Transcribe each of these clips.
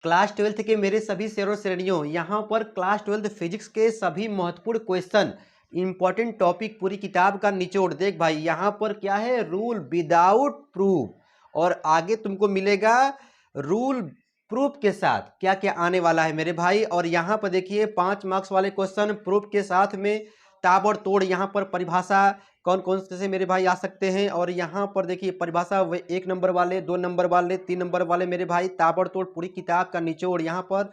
Class 12th के मेरे सभी शेर और श्रेणियों, यहाँ पर क्लास 12th फिजिक्स के सभी महत्वपूर्ण क्वेश्चन, इंपॉर्टेंट टॉपिक, पूरी किताब का निचोड़। देख भाई यहाँ पर क्या है, रूल विदाउट प्रूफ, और आगे तुमको मिलेगा रूल प्रूफ के साथ क्या क्या आने वाला है मेरे भाई। और यहाँ पर देखिए 5 मार्क्स वाले क्वेश्चन प्रूफ के साथ में ताबड़तोड़। यहाँ पर परिभाषा कौन कौन से मेरे भाई आ सकते हैं, और यहाँ पर देखिए परिभाषा 1 नंबर वाले, 2 नंबर वाले, 3 नंबर वाले मेरे भाई, ताबड़तोड़ पूरी किताब का निचोड़ यहाँ पर,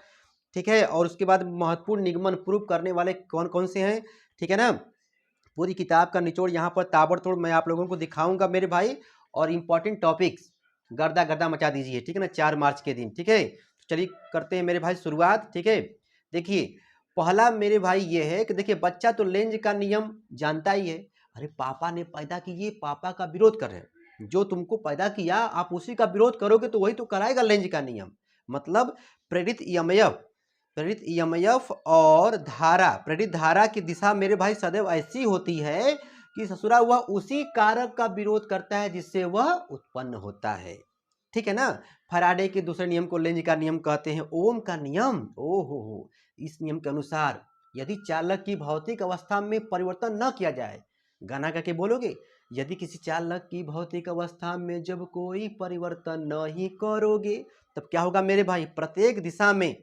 ठीक है। और उसके बाद महत्वपूर्ण निगमन प्रूफ करने वाले कौन कौन से हैं, ठीक है ना। पूरी किताब का निचोड़ यहाँ पर ताबड़तोड़ मैं आप लोगों को दिखाऊंगा मेरे भाई। और इंपॉर्टेंट टॉपिक्स गर्दा गर्दा मचा दीजिए, ठीक है ना, 4 मार्च के दिन, ठीक है। तो चलिए करते हैं मेरे भाई शुरुआत, ठीक है। देखिए पहला मेरे भाई ये है कि देखिए बच्चा तो लेंज का नियम जानता ही है। अरे पापा ने पैदा किए, पापा का विरोध कर रहे हैं, जो तुमको पैदा किया आप उसी का विरोध करोगे तो वही तो कराएगा लेंज का नियम। मतलब प्रेरित ईएमएफ, प्रेरित ईएमएफ और धारा, प्रेरित धारा की दिशा मेरे भाई सदैव ऐसी होती है कि ससुरा हुआ उसी कारक का विरोध करता है जिससे वह उत्पन्न होता है, ठीक है ना। फैराडे के दूसरे नियम को लेंज का नियम कहते हैं, ओम का नियम। हो इस नियम के अनुसार यदि चालक की भौतिक अवस्था में परिवर्तन न किया जाए, गाना गा के बोलोगे, यदि किसी चालक की भौतिक अवस्था में जब कोई परिवर्तन नहीं करोगे तब क्या होगा मेरे भाई, प्रत्येक दिशा में,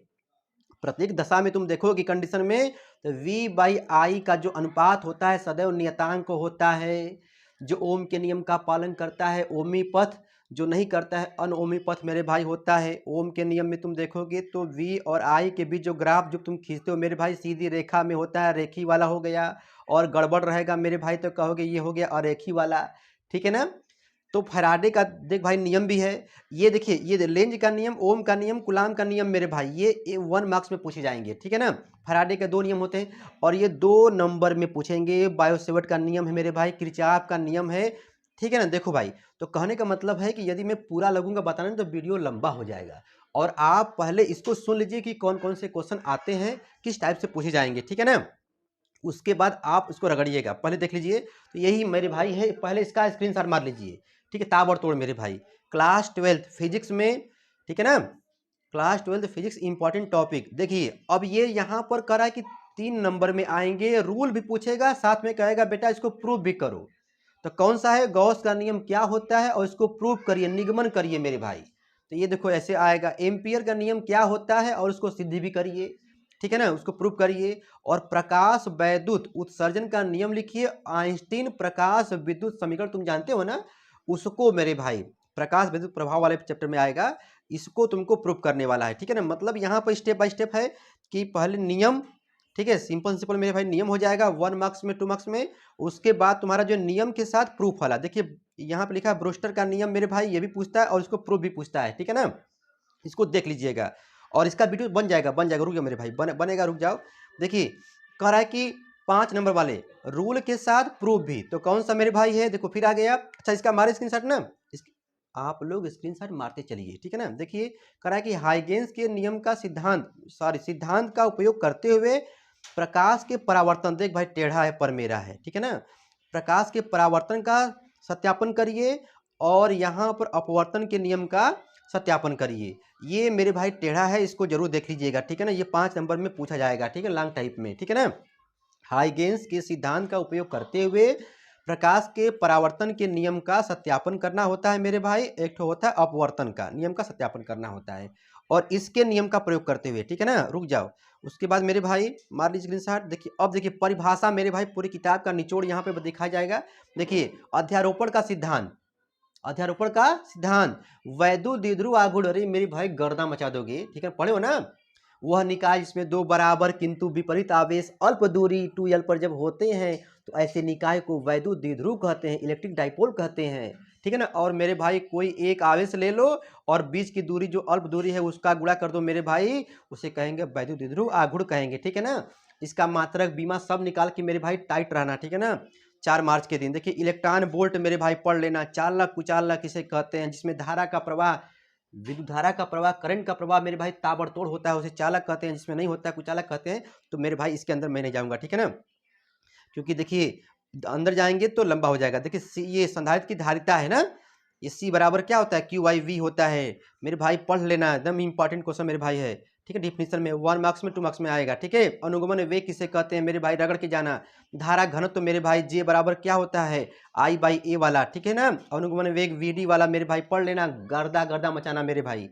प्रत्येक दशा में तुम देखोगे कंडीशन में तो V/I का जो अनुपात होता है सदैव नियतांक होता है। जो ओम के नियम का पालन करता है ओमी पथ, जो नहीं करता है अनओमी पथ मेरे भाई होता है। ओम के नियम में तुम देखोगे तो V और I के बीच जो ग्राफ जो तुम खींचते हो मेरे भाई सीधी रेखा में होता है, रेखी वाला हो गया। और गड़बड़ रहेगा मेरे भाई तो कहोगे ये हो गया अरेखी वाला, ठीक है ना। तो फैराडे का देख भाई नियम भी है, ये देखिए ये लेंज का नियम, ओम का नियम, कूलाम का नियम मेरे भाई, ये 1 मार्क्स में पूछे जाएंगे, ठीक है ना। फैराडे के 2 नियम होते हैं और ये 2 नंबर में पूछेंगे। बायोसेवर्ट का नियम है मेरे भाई, किरचॉफ का नियम है, ठीक है ना। देखो भाई तो कहने का मतलब है कि यदि मैं पूरा लगूंगा बताने तो वीडियो लंबा हो जाएगा, और आप पहले इसको सुन लीजिए कि कौन कौन से क्वेश्चन आते हैं, किस टाइप से पूछे जाएंगे, ठीक है ना। उसके बाद आप इसको रगड़िएगा, पहले देख लीजिए। तो यही मेरे भाई है, पहले इसका स्क्रीनशॉट मार लीजिए, ठीक है, ताबड़तोड़ मेरे भाई। क्लास 12th फिजिक्स में, ठीक है ना, class 12th physics important topic. देखिए अब ये यहाँ पर करा है कि 3 नंबर में आएंगे, रूल भी पूछेगा, साथ में कहेगा बेटा इसको प्रूव भी करो। तो कौन सा है, गॉस का नियम क्या होता है और इसको प्रूव करिए, निगमन करिए मेरे भाई। तो ये देखो ऐसे आएगा, एम्पियर का नियम क्या होता है और उसको सिद्धि भी करिए, ठीक है ना, उसको प्रूव करिए। और प्रकाश वैद्युत उत्सर्जन का नियम लिखिए, आइंस्टीन प्रकाश विद्युत समीकरण तुम जानते हो ना, उसको मेरे भाई प्रकाश विद्युत प्रभाव वाले चैप्टर में आएगा, इसको तुमको प्रूव करने वाला है, ठीक है ना। मतलब यहाँ पर स्टेप बाय स्टेप है कि पहले नियम, ठीक है, सिंपल सिंपल मेरे भाई नियम हो जाएगा 1 मार्क्स में, 2 मार्क्स में। उसके बाद तुम्हारा जो नियम के साथ प्रूफ वाला, देखिए यहाँ पे लिखा है ब्रोस्टर का नियम मेरे भाई, ये भी पूछता है और इसको प्रूफ भी पूछता है, ठीक है ना। इसको देख लीजिएगा और इसका वीडियो बन जाएगा, रुक जाओ मेरे भाई, बनेगा, रुक जाओ। देखिए कह रहा है कि 5 नंबर वाले रूल के साथ प्रूफ भी, तो कौन सा मेरे भाई है, देखो फिर आ गया। अच्छा इसका मारे स्क्रीनशॉट ना, आप लोग स्क्रीनशॉट मारते चलिए, ठीक है ना। देखिए कह रहा है कि हाइगेंस के नियम का सिद्धांत का उपयोग करते हुए प्रकाश के परावर्तन, देख भाई टेढ़ा है पर मेरा है, ठीक है ना, प्रकाश के परावर्तन का सत्यापन करिए और यहाँ पर अपवर्तन के नियम का सत्यापन करिए। ये मेरे भाई टेढ़ा है, इसको जरूर देख लीजिएगा, ठीक है ना, ये 5 नंबर में पूछा जाएगा, ठीक है, लॉन्ग टाइप में, ठीक है ना। हाइगेंस के सिद्धांत का उपयोग करते हुए प्रकाश के परावर्तन के नियम का सत्यापन करना होता है मेरे भाई, एक तो होता है अपवर्तन का नियम का सत्यापन करना होता है, और इसके नियम का प्रयोग करते हुए, ठीक है ना, रुक जाओ। उसके बाद मेरे भाई मार लीजिए स्क्रीनशॉट। देखिए अब देखिए परिभाषा मेरे भाई, पूरी किताब का निचोड़ यहाँ पे दिखाया जाएगा। देखिए अध्यारोपण का सिद्धांत, अध्यारोपण का सिद्धांत, वैद्युत द्विध्रुव आघूर्ण, अरे मेरे भाई गर्दा मचा दोगे, ठीक है, पढ़े हो ना। वह निकाय जिसमें 2 बराबर किंतु विपरीत आवेश अल्प दूरी 2l पर जब होते हैं तो ऐसे निकाय को वैद्युत द्विध्रुव कहते हैं, इलेक्ट्रिक डाइपोल कहते हैं, ठीक है ना। और मेरे भाई कोई एक आवेश ले लो और बीच की दूरी जो अल्प दूरी है उसका गुणा कर दो मेरे भाई, उसे कहेंगे वैद्युत द्विध्रुव आघूर्ण कहेंगे, ठीक है ना। इसका मात्रक बीमा सब निकाल के मेरे भाई टाइट रहना, ठीक है ना। 4 मार्च के दिन देखिए इलेक्ट्रॉन वोल्ट मेरे भाई पढ़ लेना, चालक कुचालक किसे कहते हैं, जिसमें धारा का प्रवाह, विद्युत धारा का प्रवाह, करंट का प्रवाह मेरे भाई ताबड़तोड़ होता है उसे चालक कहते हैं, जिसमें नहीं होता है कुचालक कहते हैं। तो मेरे भाई इसके अंदर मैं नहीं जाऊंगा, ठीक है ना, क्योंकि देखिए अंदर जाएंगे तो लंबा हो जाएगा। देखिए ये संधारित्र की धारिता है ना, ये सी बराबर क्या होता है, क्यू आई वी होता है मेरे भाई, पढ़ लेना, एकदम इंपॉर्टेंट क्वेश्चन मेरे भाई है, ठीक है। डिफिनेशन में 1 मार्क्स में 2 मार्क्स में आएगा, ठीक है। अनुगमन वेग किसे कहते हैं मेरे भाई, रगड़ के जाना। धारा घनत्व तो मेरे भाई जे बराबर क्या होता है, आई बाई ए वाला, ठीक है ना। अनुगमन वेग वी डी वाला मेरे भाई पढ़ लेना, गर्दा गर्दा मचाना मेरे भाई,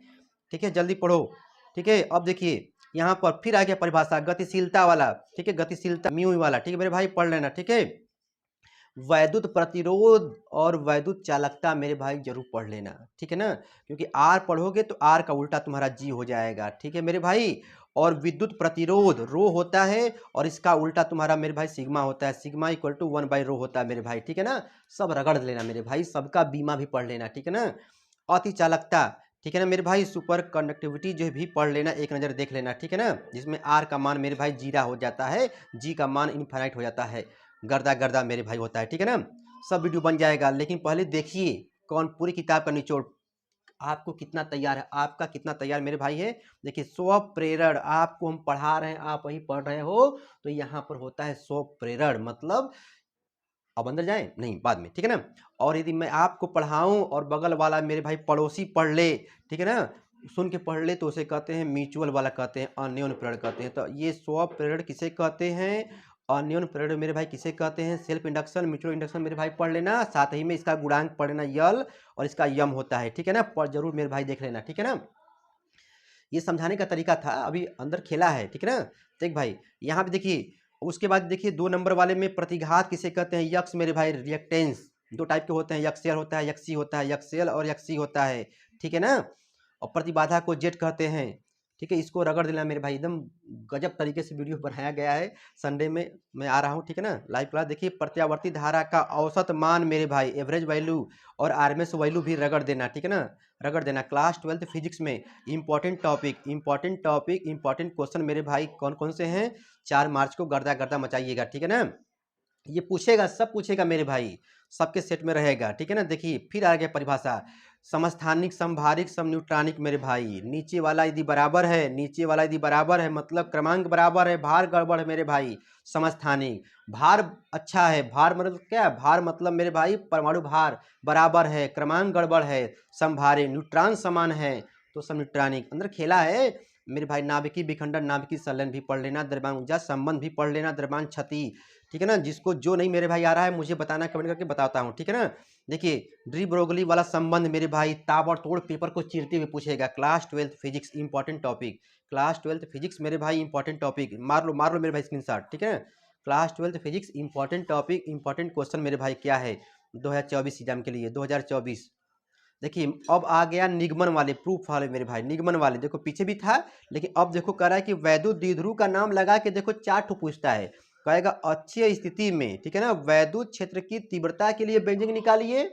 ठीक है, जल्दी पढ़ो, ठीक है। अब देखिए यहाँ पर फिर आ गया परिभाषा गतिशीलता वाला, ठीक है, गतिशीलता म्यू वाला, ठीक है मेरे भाई, पढ़ लेना, ठीक है। वैद्युत प्रतिरोध और वैद्युत चालकता मेरे भाई जरूर पढ़ लेना, ठीक है ना, क्योंकि आर पढ़ोगे तो आर का उल्टा तुम्हारा जी हो जाएगा, ठीक है मेरे भाई। और विद्युत प्रतिरोध रो होता है और इसका उल्टा तुम्हारा मेरे भाई सिग्मा होता है, सिग्मा इक्वल टू 1/रो होता है मेरे भाई, ठीक है ना। सब रगड़ लेना मेरे भाई, सबका बीमा भी पढ़ लेना, ठीक है ना। अति चालकता, ठीक है ना मेरे भाई, सुपर कंडक्टिविटी जो भी पढ़ लेना, एक नज़र देख लेना, ठीक है ना, जिसमें आर का मान मेरे भाई जीरा हो जाता है, जी का मान इनफाइनाइट हो जाता है, गर्दा गर्दा मेरे भाई होता है, ठीक है ना। सब वीडियो बन जाएगा, लेकिन पहले देखिए कौन पूरी किताब का निचोड़ आपको कितना तैयार है, आपका कितना तैयार मेरे भाई है। देखिए स्व प्रेरण, आपको हम पढ़ा रहे हैं, आप वही पढ़ रहे हो, तो यहाँ पर होता है स्व प्रेरण, मतलब अब अंदर जाए नहीं बाद में, ठीक है ना। और यदि मैं आपको पढ़ाऊं और बगल वाला मेरे भाई पड़ोसी पढ़ ले, ठीक है ना, सुन के पढ़ ले, तो उसे कहते हैं म्यूचुअल वाला, कहते हैं अन्योन्य प्रेरण कहते हैं। तो ये स्व प्रेरण किसे कहते हैं, अन्योन्य प्रेरण मेरे भाई किसे कहते हैं, सेल्फ इंडक्शन, म्यूचुअल इंडक्शन मेरे भाई पढ़ लेना, साथ ही में इसका गुणांक पढ़ लेना यल, और इसका यम होता है, ठीक है ना, पर जरूर मेरे भाई देख लेना, ठीक है ना। ये समझाने का तरीका था, अभी अंदर खेला है, ठीक है ना। देख भाई यहाँ पे देखिए, उसके बाद देखिए 2 नंबर वाले में प्रतिघात किसे कहते हैं, यक्स मेरे भाई, रिएक्टेंस 2 टाइप के होते हैं, यक्सियल होता है, यक्सी होता है, यक्सियल और यक्सी होता है, ठीक है ना। और प्रतिबाधा को जेट कहते हैं, ठीक है। इसको रगड़ देना मेरे भाई, एकदम गजब तरीके से वीडियो बनाया गया है, संडे में मैं आ रहा हूँ, ठीक है ना, लाइव क्लास। देखिए प्रत्यावर्ती धारा का औसत मान मेरे भाई, एवरेज वैल्यू और आरएमएस वैल्यू भी रगड़ देना, ठीक है ना, रगड़ देना। क्लास 12 फिजिक्स में important topic, important topic, important question मेरे भाई कौन कौन से हैं, 4 मार्च को गर्दा गर्दा मचाइएगा, ठीक है ना। ये पूछेगा, सब पूछेगा मेरे भाई, सबके सेट में रहेगा, ठीक है ना। देखिए फिर आ गया परिभाषा, समस्थानिक, समभारिक, समन्यूट्रॉनिक मेरे भाई, नीचे वाला यदि बराबर है, नीचे वाला यदि बराबर है मतलब क्रमांक बराबर है, भार गड़बड़ है मेरे भाई, समस्थानिक। भार अच्छा है, भार मतलब क्या है, भार मतलब मेरे भाई परमाणु भार बराबर है, क्रमांक गड़बड़ है, समभारिक, न्यूट्रॉन समान है तो समन्यूट्रॉनिक। अंदर खेला है मेरे भाई, नाभिकीय विखंडन, नाभिकीय संलयन भी पढ़ लेना, द्रव्यमान ऊर्जा संबंध भी पढ़ लेना, द्रव्यमान क्षति, ठीक है ना। जिसको जो नहीं मेरे भाई आ रहा है मुझे बताना, कमेंट करके बताता हूँ, ठीक है ना। देखिए ड्री ब्रोगली वाला संबंध मेरे भाई ताबड़तोड़ पेपर को चीरते हुए पूछेगा, class 12 physics important topic, class 12 physics मेरे भाई इंपॉर्टेंट टॉपिक, मार लो मेरे भाई स्क्रीनशॉट, ठीक है ना। Class 12 physics important topic, important question मेरे भाई क्या है 2024 एग्जाम के लिए, 2024। देखिए अब आ गया निगमन वाले, प्रूफ वाले मेरे भाई, निगमन वाले देखो पीछे भी था, लेकिन अब देखो कह रहा है कि वैद्युत द्विध्रुव का नाम लगा के देखो 4 ठो पूछता है, कहेगा अच्छी स्थिति में, ठीक है ना, वैद्युत क्षेत्र की तीव्रता के लिए व्यंजक निकालिए,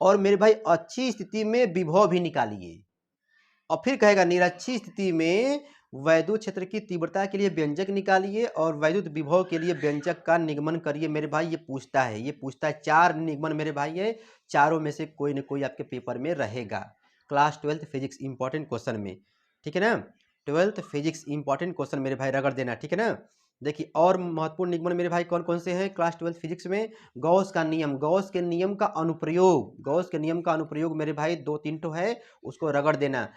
और मेरे भाई अच्छी स्थिति में विभव भी निकालिए, और फिर कहेगा निरक्षी स्थिति में वैद्युत क्षेत्र की तीव्रता के लिए व्यंजक निकालिए और वैद्युत विभव के लिए व्यंजक का निगमन करिए मेरे भाई। ये पूछता है, ये पूछता है 4 निगमन मेरे भाई है, चारों में से कोई न कोई आपके पेपर में रहेगा, क्लास 12 फिजिक्स इंपॉर्टेंट क्वेश्चन में, ठीक है ना। 12th फिजिक्स इंपॉर्टेंट क्वेश्चन मेरे भाई रगड़ देना, ठीक है ना। देखिए और महत्वपूर्ण निगमन मेरे भाई कौन कौन से हैं क्लास 12 फिजिक्स में, गॉस का नियम, गॉस के नियम का अनुप्रयोग, गॉस के नियम का अनुप्रयोग मेरे भाई 2-3 ठो है, उसको रगड़ देना।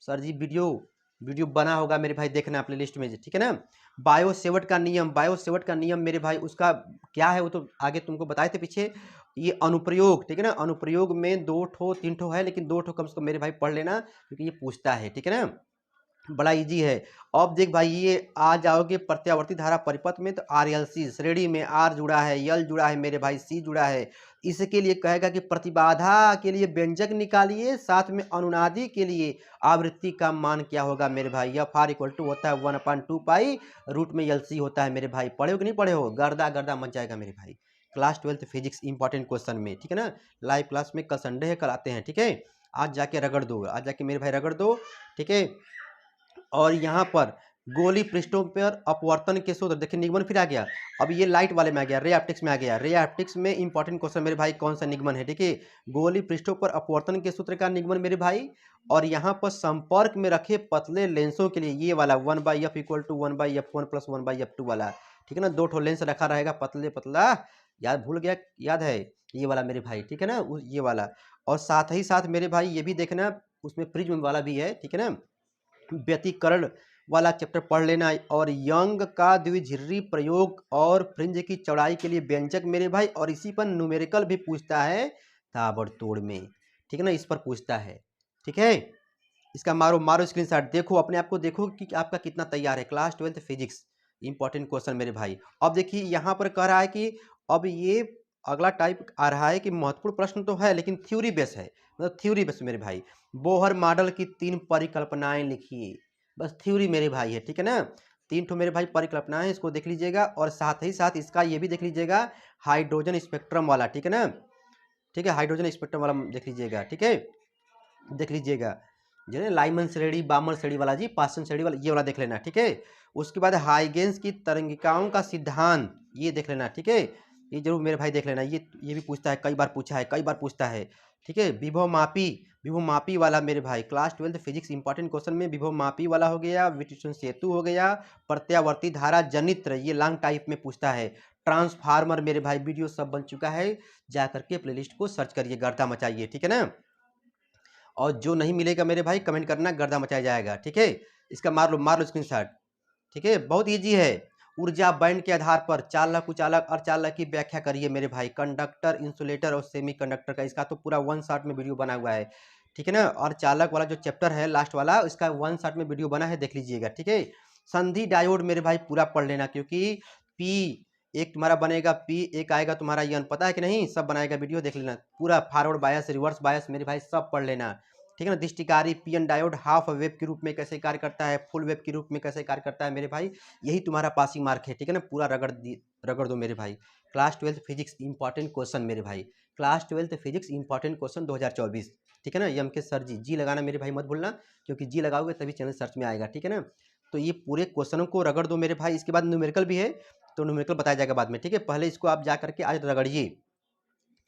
सर जी वीडियो वीडियो बना होगा मेरे भाई, देखना प्ले लिस्ट में, ठीक है ना। बायो सेवट का नियम, बायो सेवट का नियम मेरे भाई उसका क्या है वो तो आगे तुमको बताए थे पीछे। ये अनुप्रयोग, ठीक है ना, अनुप्रयोग में 2 ठो 3 ठो है, लेकिन 2 ठो कम से कम मेरे भाई पढ़ लेना, क्योंकि ये पूछता है, ठीक है ना, बड़ा इजी है। अब देख भाई ये आ जाओगे प्रत्यावर्ती धारा परिपथ में, तो RLC श्रेणी में R जुड़ा है, L जुड़ा है मेरे भाई, C जुड़ा है। इसके लिए कहेगा कि प्रतिबाधा के लिए व्यंजक निकालिए, साथ में अनुनादी के लिए आवृत्ति का मान क्या होगा मेरे भाई, FR इक्वल टू होता है 1/2 पाई, रूट में LC होता है मेरे भाई। पढ़े हो कि नहीं पढ़े हो, गर्दा गर्दा मच जाएगा मेरे भाई, क्लास 12 फिजिक्स इंपॉर्टेंट क्वेश्चन में, ठीक है ना। लाइव क्लास में कल संडे है, कल आते हैं, ठीक है। आज जाके रगड़ दो, आज जाके मेरे भाई रगड़ दो, ठीक है। और यहाँ पर गोली पृष्ठों पर अपवर्तन के सूत्र, देखिए निगमन फिर आ गया, अब ये लाइट वाले में आ गया, रे ऑप्टिक्स में आ गया। रे ऑप्टिक्स में इंपॉर्टेंट क्वेश्चन मेरे भाई कौन सा निगमन है, ठीक है, गोली पृष्ठों पर अपवर्तन के सूत्र का निगमन मेरे भाई। और यहाँ पर संपर्क में रखे पतले लेंसों के लिए ये वाला 1/f equal to 1/f1 plus 1/f2 वाला, ठीक है ना, 2 ठो लेंस रखा रहेगा पतले पतला, याद भूल गया, याद है, ये वाला मेरे भाई, ठीक है ना, ये वाला। और साथ ही साथ मेरे भाई ये भी देखना, उसमें प्रिज्म वाला भी है, ठीक है ना, व्यतिकरण वाला चैप्टर पढ़ लेना। और यंग का द्विझिर्री प्रयोग और फ्रिंज की चौड़ाई के लिए व्यंजक मेरे भाई, और इसी पर न्यूमेरिकल भी पूछता है ताबड़तोड़ में, ठीक है ना, इस पर पूछता है, ठीक है। इसका मारो मारो स्क्रीनशॉट, देखो अपने आप को, देखो कि आपका कितना तैयार है। क्लास 12 फिजिक्स इंपॉर्टेंट क्वेश्चन मेरे भाई। अब देखिए यहाँ पर कह रहा है कि अब ये अगला टाइप आ रहा है कि महत्वपूर्ण प्रश्न तो है लेकिन थ्योरी बेस है, मतलब थ्योरी बेस मेरे भाई। बोहर मॉडल की 3 परिकल्पनाएं लिखिए, बस थ्योरी मेरे भाई है, ठीक है ना। 3 ठो मेरे भाई परिकल्पनाएं, इसको देख लीजिएगा। और साथ ही साथ इसका ये भी देख लीजिएगा, हाइड्रोजन स्पेक्ट्रम वाला, ठीक है ना, ठीक है, हाइड्रोजन स्पेक्ट्रम वाला देख लीजिएगा, ठीक है, देख लीजिएगा। जो है लाइमन श्रेणी, बामर श्रेणी वाला जी, पासन श्रेणी वाला, ये वाला देख लेना, ठीक है। उसके बाद हाइगेंस की तरंगिकाओं का सिद्धांत, ये देख लेना, ठीक है, ये जरूर मेरे भाई देख लेना। ये भी पूछता है, कई बार पूछा है, कई बार पूछता है, ठीक है। विभव मापी वाला मेरे भाई, क्लास 12 फिजिक्स इंपॉर्टेंट क्वेश्चन में विभव मापी वाला हो गया, विट्यूशन सेतु हो गया, प्रत्यावर्ती धारा जनित्र, ये लॉन्ग टाइप में पूछता है। ट्रांसफार्मर मेरे भाई, वीडियो सब बन चुका है, जा करके प्लेलिस्ट को सर्च करिए, गर्दा मचाइए, ठीक है ना। और जो नहीं मिलेगा मेरे भाई कमेंट करना, गर्दा मचाया जाएगा, ठीक है। इसका मार लो स्क्रीनशॉट, ठीक है, बहुत इजी है। ऊर्जा बैंड के आधार पर चालक, कुचालक, अर्धचालक की व्याख्या करिए मेरे भाई। कंडक्टर, इंसुलेटर और सेमीकंडक्टर का, इसका तो पूरा 1 शॉट में वीडियो बना हुआ है, ठीक है ना। और चालक वाला जो चैप्टर है लास्ट वाला, इसका 1 शॉट में वीडियो बना है, देख लीजिएगा, ठीक है। संधि डायोड मेरे भाई पूरा पढ़ लेना, क्योंकि पी एक तुम्हारा बनेगा, पी एक आएगा तुम्हारा यन, पता है कि नहीं, सब बनाएगा, वीडियो देख लेना पूरा। फॉरवर्ड बायस, रिवर्स बायस मेरे भाई सब पढ़ लेना, ठीक है ना। दृष्टिकारी पीएन डायोड हाफ वेव के रूप में कैसे कार्य करता है, फुल वेव के रूप में कैसे कार्य करता है मेरे भाई, यही तुम्हारा पासिंग मार्क है, ठीक है ना। पूरा रगड़ दो मेरे भाई। क्लास 12 फिजिक्स इंपॉर्टेंट क्वेश्चन मेरे भाई, क्लास 12 फिजिक्स इंपॉर्टेंट क्वेश्चन 2024, ठीक है ना। एम के सर जी लगाना मेरे भाई, मत भूलना, क्योंकि जी लगाओगे तभी चैनल सर्च में आएगा, ठीक है ना। तो ये पूरे क्वेश्चनों को रगड़ दो मेरे भाई। इसके बाद न्यूमेरिकल भी है, तो न्यूमेरिकल बताया जाएगा बाद में, ठीक है। पहले इसको आप जा करके आज रगड़िए,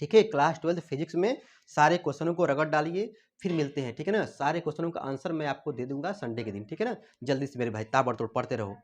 ठीक है। क्लास 12 फिजिक्स में सारे क्वेश्चनों को रगड़ डालिए, फिर मिलते हैं, ठीक है ना। सारे क्वेश्चनों का आंसर मैं आपको दे दूंगा संडे के दिन, ठीक है ना। जल्दी से मेरे भाई ताबड़तोड़ पढ़ते रहो।